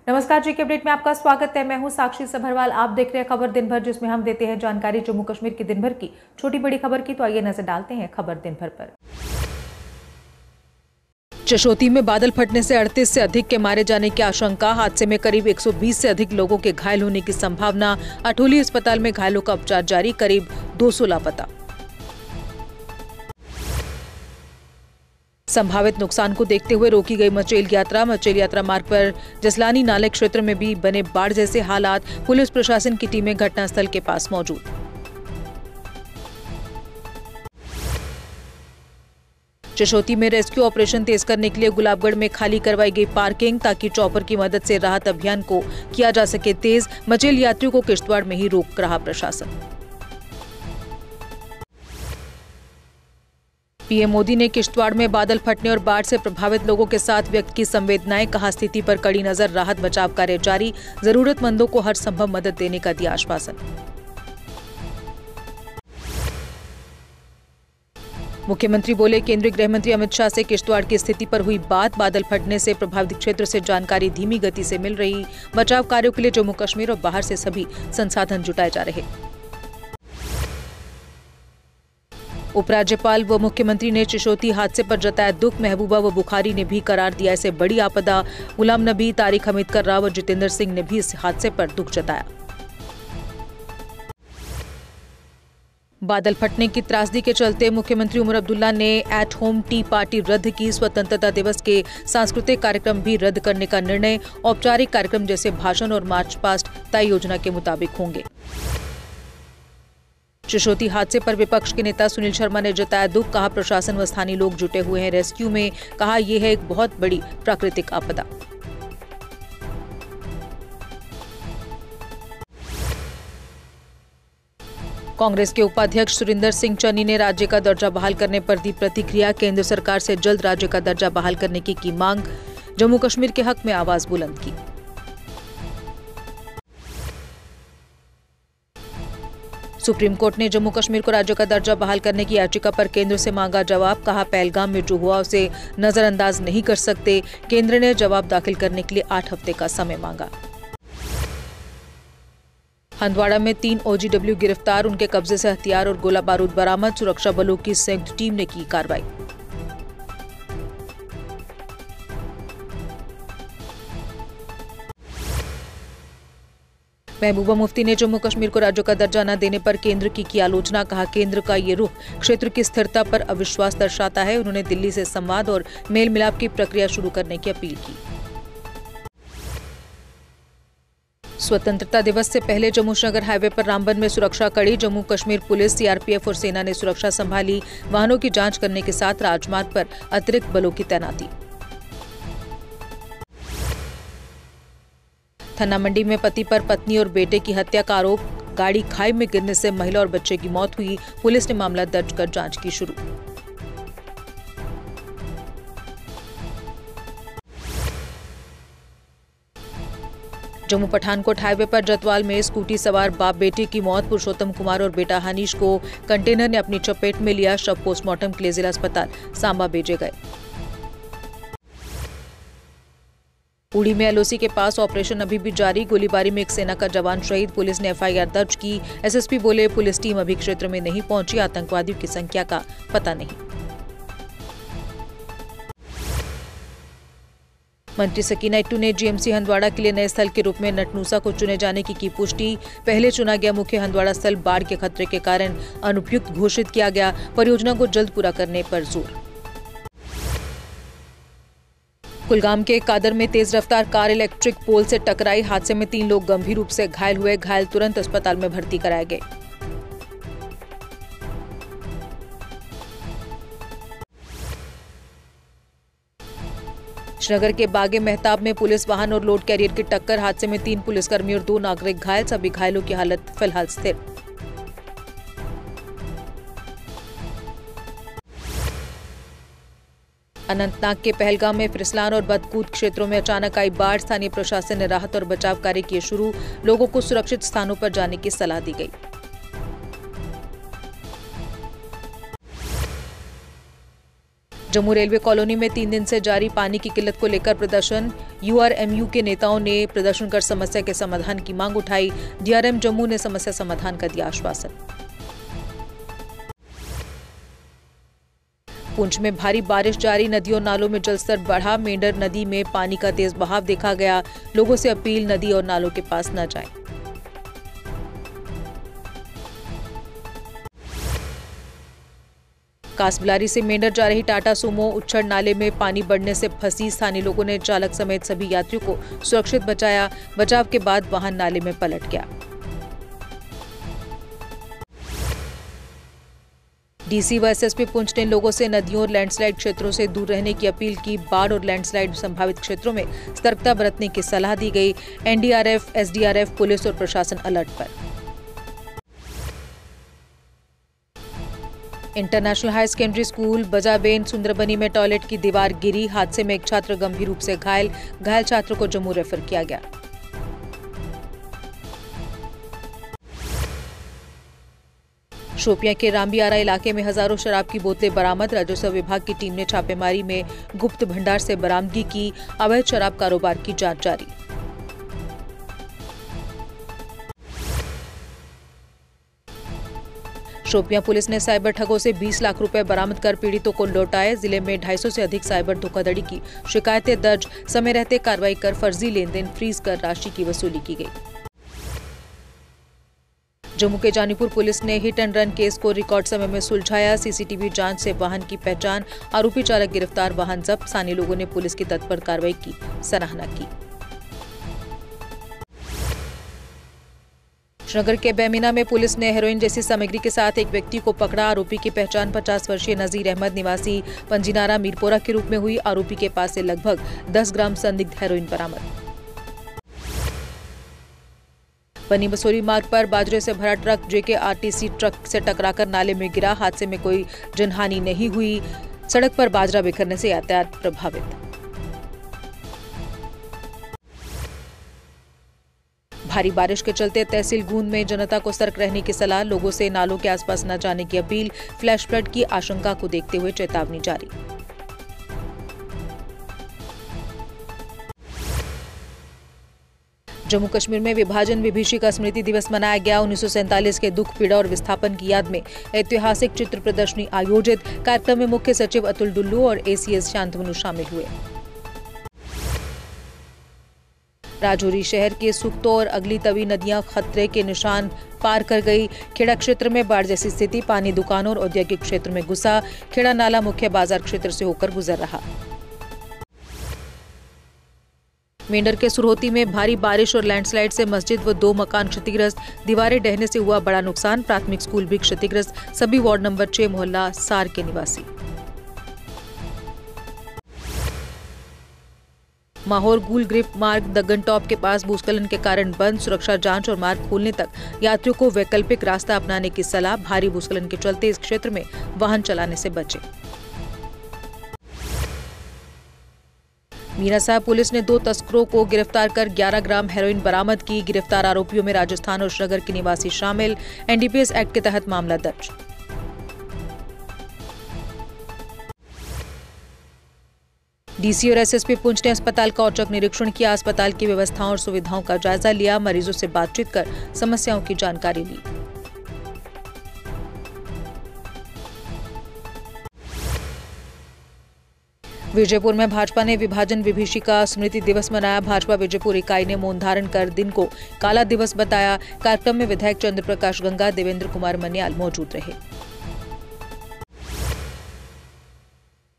नमस्कार, जी के अपडेट में आपका स्वागत है। मैं हूं साक्षी सभरवाल। आप देख रहे हैं खबर दिन भर, जिसमें हम देते हैं जानकारी जम्मू कश्मीर की दिन भर की छोटी बड़ी खबर की। तो आइए नजर डालते हैं खबर दिन भर पर। चशोती में बादल फटने से 38 से अधिक के मारे जाने की आशंका। हादसे में करीब 120 से अधिक लोगों के घायल होने की संभावना। अठोली अस्पताल में घायलों का उपचार जारी। करीब 200 लापता। संभावित नुकसान को देखते हुए रोकी गई मचेल यात्रा मार्ग पर जसलानी नाले क्षेत्र में भी बने बाढ़ जैसे हालात। पुलिस प्रशासन की टीमें घटनास्थल के पास मौजूद। चशोती में रेस्क्यू ऑपरेशन तेज करने के लिए गुलाबगढ़ में खाली करवाई गई पार्किंग, ताकि चॉपर की मदद से राहत अभियान को किया जा सके तेज। मचेल यात्रियों को किश्तवाड़ में ही रोक रहा प्रशासन। पीएम मोदी ने किश्तवाड़ में बादल फटने और बाढ़ से प्रभावित लोगों के साथ व्यक्त की संवेदनाएं। कहा, स्थिति पर कड़ी नजर, राहत बचाव कार्य जारी। जरूरतमंदों को हर संभव मदद देने का दिया आश्वासन। मुख्यमंत्री बोले, केंद्रीय गृह मंत्री अमित शाह से किश्तवाड़ की स्थिति पर हुई बात। बादल फटने से प्रभावित क्षेत्र से जानकारी धीमी गति से मिल रही। बचाव कार्यों के लिए जम्मू कश्मीर और बाहर से सभी संसाधन जुटाए जा रहे। उपराज्यपाल व मुख्यमंत्री ने चशोती हादसे पर जताया दुख। महबूबा व बुखारी ने भी करार दिया इसे बड़ी आपदा। गुलाम नबी, तारिक हमीद कर्रा व जितेंद्र सिंह ने भी इस हादसे पर दुख जताया। बादल फटने की त्रासदी के चलते मुख्यमंत्री उमर अब्दुल्ला ने एट होम टी पार्टी रद्द की। स्वतंत्रता दिवस के सांस्कृतिक कार्यक्रम भी रद्द करने का निर्णय। औपचारिक कार्यक्रम जैसे भाषण और मार्च पास्ट तय योजना के मुताबिक होंगे। चशोती हादसे पर विपक्ष के नेता सुनील शर्मा ने जताया दुख। कहा, प्रशासन व स्थानीय लोग जुटे हुए हैं रेस्क्यू में। कहा, यह है एक बहुत बड़ी प्राकृतिक आपदा। कांग्रेस के उपाध्यक्ष सुरिंदर सिंह चन्नी ने राज्य का दर्जा बहाल करने पर दी प्रतिक्रिया। केंद्र सरकार से जल्द राज्य का दर्जा बहाल करने की मांग। जम्मू कश्मीर के हक में आवाज बुलंद की। सुप्रीम कोर्ट ने जम्मू कश्मीर को राज्य का दर्जा बहाल करने की याचिका पर केंद्र से मांगा जवाब। कहा, पहलगाम में जो हुआ उसे नजरअंदाज नहीं कर सकते। केंद्र ने जवाब दाखिल करने के लिए 8 हफ्ते का समय मांगा। हंदवाड़ा में 3 OGW गिरफ्तार। उनके कब्जे से हथियार और गोला बारूद बरामद। सुरक्षा बलों की संयुक्त टीम ने की कार्रवाई। महबूबा मुफ्ती ने जम्मू कश्मीर को राज्य का दर्जा न देने पर केंद्र की आलोचना। कहा, केंद्र का ये रुख क्षेत्र की स्थिरता पर अविश्वास दर्शाता है। उन्होंने दिल्ली से संवाद और मेल मिलाप की प्रक्रिया शुरू करने की अपील की। स्वतंत्रता दिवस से पहले जम्मू श्रीनगर हाईवे पर रामबन में सुरक्षा कड़ी। जम्मू कश्मीर पुलिस, CRPF और सेना ने सुरक्षा संभाली। वाहनों की जांच करने के साथ राजमार्ग पर अतिरिक्त बलों की तैनाती। थन्ना मंडी में पति पर पत्नी और बेटे की हत्या का आरोप। गाड़ी खाई में गिरने से महिला और बच्चे की मौत हुई। पुलिस ने मामला दर्ज कर जांच की शुरू। जम्मू पठानकोट हाईवे पर जतवाल में स्कूटी सवार बाप बेटे की मौत। पुरुषोत्तम कुमार और बेटा हनीश को कंटेनर ने अपनी चपेट में लिया। शव पोस्टमार्टम के लिए जिला अस्पताल सांबा भेजे गए। उड़ी में LOC के पास ऑपरेशन अभी भी जारी। गोलीबारी में एक सेना का जवान शहीद। पुलिस ने FIR दर्ज की। SSP बोले, पुलिस टीम अभी क्षेत्र में नहीं पहुंची। आतंकवादियों की संख्या का पता नहीं। मंत्री सकीना इट्टू ने GMC हंदवाड़ा के लिए नए स्थल के रूप में नटनूसा को चुने जाने की पुष्टि। पहले चुना गया मुख्य हंदवाड़ा स्थल बाढ़ के खतरे के कारण अनुपयुक्त घोषित किया गया। परियोजना को जल्द पूरा करने पर जोर। कुलगाम के कादर में तेज रफ्तार कार इलेक्ट्रिक पोल से टकराई। हादसे में 3 लोग गंभीर रूप से घायल हुए। घायल तुरंत अस्पताल में भर्ती कराए गए। श्रीनगर के बागे मेहताब में पुलिस वाहन और लोड कैरियर की टक्कर। हादसे में 3 पुलिसकर्मी और 2 नागरिक घायल। सभी घायलों की हालत फिलहाल स्थिर। अनंतनाग के पहलगाम में फिसलान और बदकूद क्षेत्रों में अचानक आई बाढ़। स्थानीय प्रशासन ने राहत और बचाव कार्य किए शुरू। लोगों को सुरक्षित स्थानों पर जाने की सलाह दी गई। जम्मू रेलवे कॉलोनी में 3 दिन से जारी पानी की किल्लत को लेकर प्रदर्शन। यूआरएमयू के नेताओं ने प्रदर्शन कर समस्या के समाधान की मांग उठाई। डीआरएम जम्मू ने समस्या समाधान का दिया आश्वासन। पुंछ में भारी बारिश जारी, नदियों नालों में जलस्तर बढ़ा। मेंढर नदी में पानी का तेज बहाव देखा गया। लोगों से अपील, नदी और नालों के पास न जाएं। कासबिलारी से मेंढर जा रही टाटा सुमो उच्छड़ नाले में पानी बढ़ने से फंसी। स्थानीय लोगों ने चालक समेत सभी यात्रियों को सुरक्षित बचाया। बचाव के बाद वाहन नाले में पलट गया। डीसी व एसएसपी पुंछ ने लोगों से नदियों और लैंडस्लाइड क्षेत्रों से दूर रहने की अपील की। बाढ़ और लैंडस्लाइड संभावित क्षेत्रों में सतर्कता बरतने की सलाह दी गई। एनडीआरएफ, एसडीआरएफ, पुलिस और प्रशासन अलर्ट पर। इंटरनेशनल हायर सेकेंडरी स्कूल बजाबेन सुंदरबनी में टॉयलेट की दीवार गिरी। हादसे में एक छात्र गंभीर रूप से घायल छात्र को जम्मू रेफर किया गया। शोपियां के रामबियारा इलाके में हजारों शराब की बोतलें बरामद। राजस्व विभाग की टीम ने छापेमारी में गुप्त भंडार से बरामदगी की। अवैध शराब कारोबार की जांच जारी। शोपियां पुलिस ने साइबर ठगों से 20 लाख रुपए बरामद कर पीड़ितों को लौटाए। जिले में 250 से अधिक साइबर धोखाधड़ी की शिकायतें दर्ज। समय रहते कार्रवाई कर फर्जी लेनदेन फ्रीज कर राशि की वसूली की गई। जम्मू के जानीपुर पुलिस ने हिट एंड रन केस को रिकॉर्ड समय में सुलझाया। सीसीटीवी जांच से वाहन की पहचान, आरोपी चालक गिरफ्तार, वाहन जब्त। स्थानीय लोगों ने पुलिस की तत्पर कार्रवाई की सराहना की। श्रीनगर के बेमिना में पुलिस ने हेरोइन जैसी सामग्री के साथ एक व्यक्ति को पकड़ा। आरोपी की पहचान 50 वर्षीय नजीर अहमद निवासी पंजीनारा मीरपोरा के रूप में हुई। आरोपी के पास से लगभग 10 ग्राम संदिग्ध हेरोइन बरामद। बनी बसोली मार्ग पर बाजरे से भरा ट्रक जेकेआरटीसी ट्रक से टकराकर नाले में गिरा। हादसे में कोई जनहानि नहीं हुई। सड़क पर बाजरा बिखरने से यातायात प्रभावित। भारी बारिश के चलते तहसील गूंद में जनता को सतर्क रहने की सलाह। लोगों से नालों के आसपास न जाने की अपील। फ्लैश फ्लड की आशंका को देखते हुए चेतावनी जारी। जम्मू कश्मीर में विभाजन विभीषिका स्मृति दिवस मनाया गया। 1947 के दुख, पीड़ा और विस्थापन की याद में ऐतिहासिक चित्र प्रदर्शनी आयोजित। कार्यक्रम में मुख्य सचिव अतुल डुल्लू और एसीएस शांतनु शामिल हुए। राजौरी शहर के सुख्तो और अगली तवी नदियां खतरे के निशान पार कर गई। खेड़ा क्षेत्र में बाढ़ जैसी स्थिति। पानी दुकानों और औद्योगिक क्षेत्र में घुसा। खेड़ा नाला मुख्य बाजार क्षेत्र से होकर गुजर रहा। मेंढर के सुरहोती में भारी बारिश और लैंडस्लाइड से मस्जिद व 2 मकान क्षतिग्रस्त। दीवारें ढहने से हुआ बड़ा नुकसान। प्राथमिक स्कूल भी क्षतिग्रस्त। सभी वार्ड नंबर 6 मोहल्ला सार के निवासी। माहौर गुल गिरफ्त मार्ग दग्गन टॉप के पास भूस्खलन के कारण बंद। सुरक्षा जांच और मार्ग खोलने तक यात्रियों को वैकल्पिक रास्ता अपनाने की सलाह। भारी भूस्खलन के चलते इस क्षेत्र में वाहन चलाने से बचे। मीना साहब पुलिस ने 2 तस्करों को गिरफ्तार कर 11 ग्राम हेरोइन बरामद की। गिरफ्तार आरोपियों में राजस्थान और श्रीनगर के निवासी शामिल। एनडीपीएस एक्ट के तहत मामला दर्ज। डीसी और एसएसपी पुंछ ने अस्पताल का औचक निरीक्षण किया। अस्पताल की व्यवस्थाओं और सुविधाओं का जायजा लिया। मरीजों से बातचीत कर समस्याओं की जानकारी ली। विजयपुर में भाजपा ने विभाजन विभीषिका स्मृति दिवस मनाया। भाजपा विजयपुर इकाई ने मौन धारण कर दिन को काला दिवस बताया। कार्यक्रम में विधायक चंद्र प्रकाश गंगा, देवेंद्र कुमार मन्याल मौजूद रहे।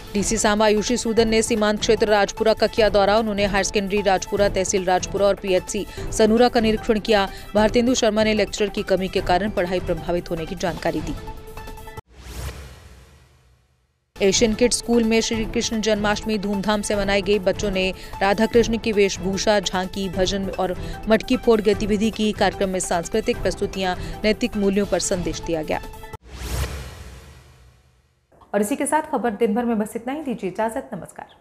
डीसी सांबा आयुषी सूदन ने सीमांत क्षेत्र राजपुरा का किया दौरा। उन्होंने हायर सेकेंडरी राजपुरा, तहसील राजपुरा और पीएचसी सनूरा का निरीक्षण किया। भारतेंदु शर्मा ने लेक्चरर की कमी के कारण पढ़ाई प्रभावित होने की जानकारी दी। एशियन किड्स स्कूल में श्री कृष्ण जन्माष्टमी धूमधाम से मनाई गई। बच्चों ने राधा कृष्ण की वेशभूषा, झांकी, भजन और मटकी फोड़ गतिविधि की। कार्यक्रम में सांस्कृतिक प्रस्तुतियां, नैतिक मूल्यों पर संदेश दिया गया। और इसी के साथ खबर दिन भर में बस इतना ही। दीजिए इजाजत। नमस्कार।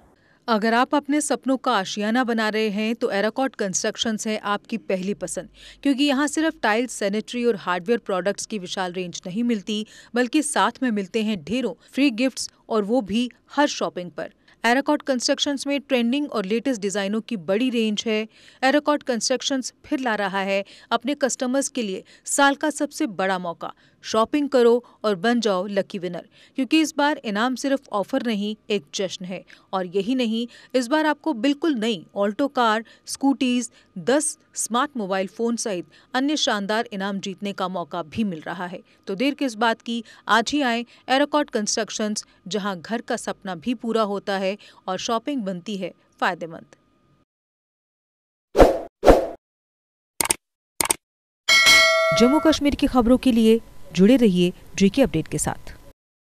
अगर आप अपने सपनों का आशियाना बना रहे हैं तो एराकॉट कंस्ट्रक्शंस है आपकी पहली पसंद, क्योंकि यहाँ सिर्फ टाइल्स, सैनिटरी और हार्डवेयर प्रोडक्ट्स की विशाल रेंज नहीं मिलती, बल्कि साथ में मिलते हैं ढेरों फ्री गिफ्ट्स, और वो भी हर शॉपिंग पर। एराकॉट कंस्ट्रक्शंस में ट्रेंडिंग और लेटेस्ट डिजाइनों की बड़ी रेंज है। एराकॉट कंस्ट्रक्शंस फिर ला रहा है अपने कस्टमर्स के लिए साल का सबसे बड़ा मौका। शॉपिंग करो और बन जाओ लकी विनर, क्योंकि इस बार इनाम सिर्फ ऑफर नहीं, एक जश्न है। और यही नहीं, इस बार आपको बिल्कुल नई Alto car, scooties, 10 smart mobile phone सहित अन्य शानदार इनाम जीतने का मौका भी मिल रहा है। तो देर किस बात की, आज ही आए एराकॉट कंस्ट्रक्शंस, जहां घर का सपना भी पूरा होता है और शॉपिंग बनती है फायदेमंद। जम्मू कश्मीर की खबरों के लिए जुड़े रहिए जीके अपडेट के साथ।